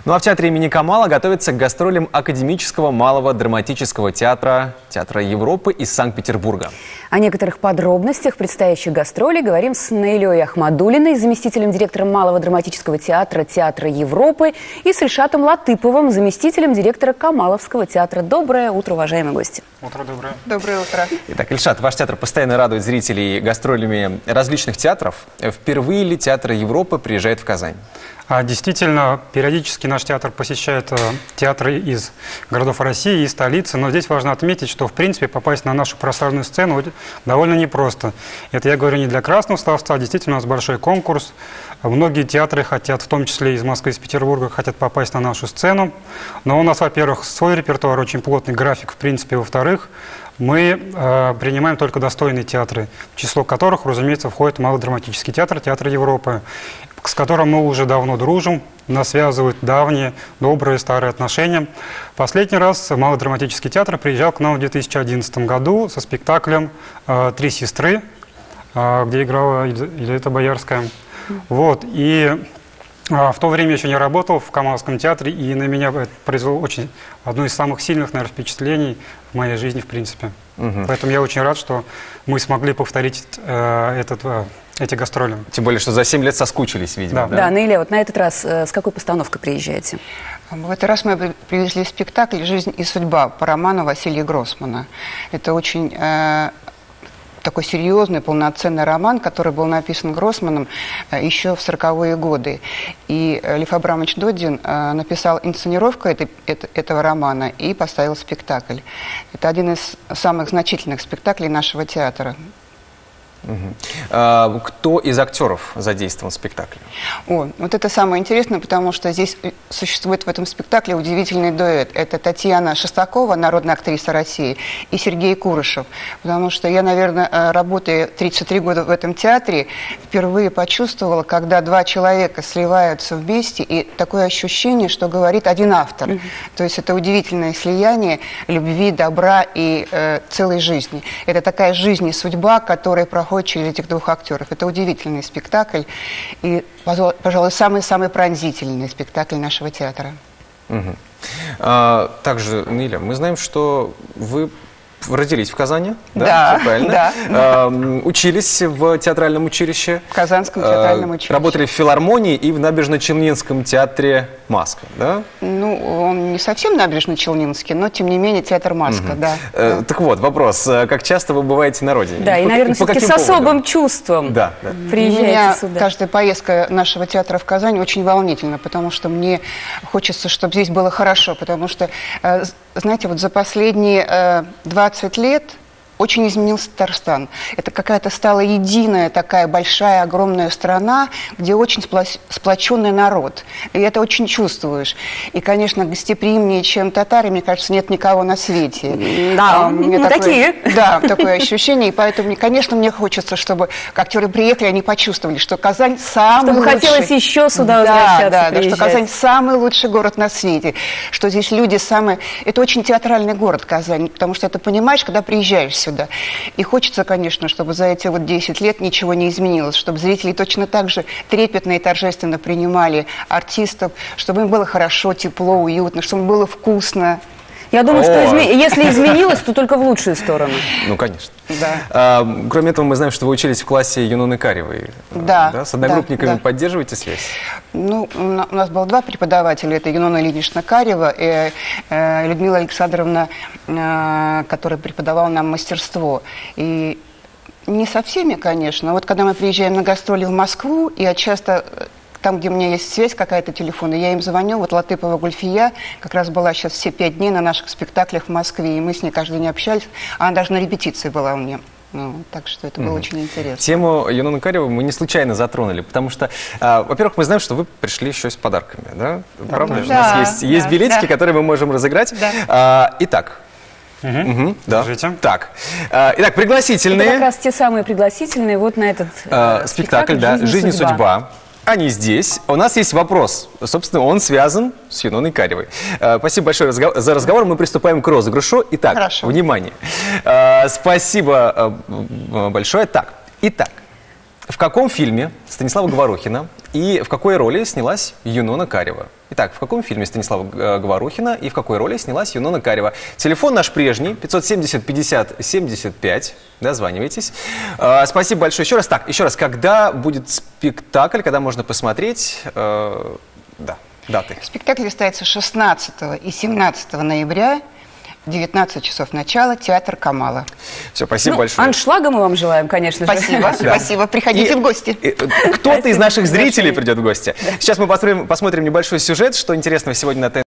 Ну а в театре имени Камала готовится к гастролям Академического малого драматического театра Европы из Санкт-Петербурга. О некоторых подробностях предстоящих гастролей говорим с Наилей Ахмадуллиной, заместителем директора Малого драматического театра Европы, и с Ильшатом Латыповым, заместителем директора Камаловского театра. Доброе утро, уважаемые гости. Утро доброе. Доброе утро. Итак, Ильшат, ваш театр постоянно радует зрителей гастролями различных театров. Впервые ли театр Европы приезжает в Казань? Действительно, периодически наш театр посещает театры из городов России и столицы, но здесь важно отметить, что в принципе попасть на нашу прославленную сцену довольно непросто. Это я говорю не для красного словца, а действительно у нас большой конкурс. Многие театры хотят, в том числе из Москвы, из Петербурга, хотят попасть на нашу сцену. Но у нас, во-первых, свой репертуар, очень плотный график, в принципе. Во-вторых, мы принимаем только достойные театры, в число которых, разумеется, входит Малый драматический театр, театр Европы, с которым мы уже давно дружим, нас связывают давние, добрые, старые отношения. Последний раз Малый драматический театр приезжал к нам в 2011 году со спектаклем «Три сестры», где играла Елизавета Боярская. Вот. И в то время я еще не работал в Камаловском театре, и на меня это произвело одно из самых сильных, наверное, впечатлений в моей жизни, в принципе. Поэтому я очень рад, что мы смогли повторить эти гастроли. Тем более, что за 7 лет соскучились, видимо. Да, Наиля, вот на этот раз с какой постановкой приезжаете? В этот раз мы привезли спектакль «Жизнь и судьба» по роману Василия Гроссмана. Это очень такой серьезный, полноценный роман, который был написан Гроссманом еще в 40-е годы. И Лев Абрамович Додин написал инсценировку этого романа и поставил спектакль. Это один из самых значительных спектаклей нашего театра. Кто из актеров задействован в спектакле? Вот это самое интересное, потому что здесь существует в этом спектакле удивительный дуэт. Это Татьяна Шестакова, народная актриса России, и Сергей Курышев. Потому что я, наверное, работая 33 года в этом театре, впервые почувствовала, когда два человека сливаются вместе, и такое ощущение, что говорит один автор. То есть это удивительное слияние любви, добра и целой жизни. Это такая жизнь и судьба, которая проходит через этих двух актеров. Это удивительный спектакль и, пожалуй, самый-самый пронзительный спектакль нашего театра. Также, Наиля, мы знаем, что вы родились в Казани, да? Все правильно. Да. Учились в театральном училище. В Казанском театральном училище. Работали в филармонии и в Набережно-Челнинском театре «Маска», да? Ну, он не совсем Набережно-Челнинский, но, тем не менее, театр «Маска», да. Так вот, вопрос. Как часто вы бываете на родине? Да, и, наверное, все-таки с особым чувством приезжаете сюда. Каждая поездка нашего театра в Казань очень волнительна, потому что мне хочется, чтобы здесь было хорошо, потому что, знаете, вот за последние 20 лет очень изменился Татарстан. Это какая-то стала единая такая большая, огромная страна, где очень сплоченный народ. И это очень чувствуешь. И, конечно, гостеприимнее, чем татары, мне кажется, нет никого на свете. Да, такие. Да, такое ощущение. И поэтому, конечно, мне хочется, чтобы актеры приехали, они почувствовали, что Казань самый лучший. Чтобы хотелось еще сюда возвращаться, да, что Казань самый лучший город на свете. Что здесь люди самые... Это очень театральный город, Казань, потому что это понимаешь, когда приезжаешь сюда. И хочется, конечно, чтобы за эти 10 лет ничего не изменилось, чтобы зрители точно так же трепетно и торжественно принимали артистов, чтобы им было хорошо, тепло, уютно, чтобы им было вкусно. Я думаю, что если изменилось, то только в лучшую сторону. Ну, конечно. Да. Кроме этого, мы знаем, что вы учились в классе Юноны Каревой. Да. С одногруппниками поддерживаете связь? Ну, у нас было два преподавателя. Это Юнона Ильинична Карева и Людмила Александровна, которая преподавала нам мастерство. И не со всеми, конечно. Вот когда мы приезжаем на гастроли в Москву, я часто... Там, где у меня есть связь какая-то телефонная, я им звоню. Вот Латыпова Гульфия как раз была сейчас все 5 дней на наших спектаклях в Москве, и мы с ней каждый день общались. Она даже на репетиции была у меня. Так что это было очень интересно. Тему Юноны Каревой мы не случайно затронули, потому что, во-первых, мы знаем, что вы пришли еще с подарками, да? Правда? У нас есть билетики, которые мы можем разыграть. Итак. Держите. Так. Итак, пригласительные. Это как раз те самые пригласительные вот на этот спектакль, да, «Жизнь и судьба». Они здесь. У нас есть вопрос. Собственно, он связан с Юноной Каревой. Спасибо большое за разговор. Мы приступаем к розыгрышу. Итак, внимание. Спасибо большое. Итак, В каком фильме Станислава Говорухина и в какой роли снялась Юнона Карева? Итак, в каком фильме Станислава Говорухина и в какой роли снялась Юнона Карева? Телефон наш прежний, 570-50-75. Дозванивайтесь. Спасибо большое еще раз. Так, еще раз, когда будет спектакль, когда можно посмотреть? Да, даты. Спектакль состоится 16 и 17 ноября. 19 часов начала, театр Камала. Все, спасибо большое. Аншлага мы вам желаем, конечно же. Спасибо, спасибо. Приходите в гости. Кто-то из наших зрителей придет в гости. Сейчас мы посмотрим небольшой сюжет, что интересного сегодня на ТНТ.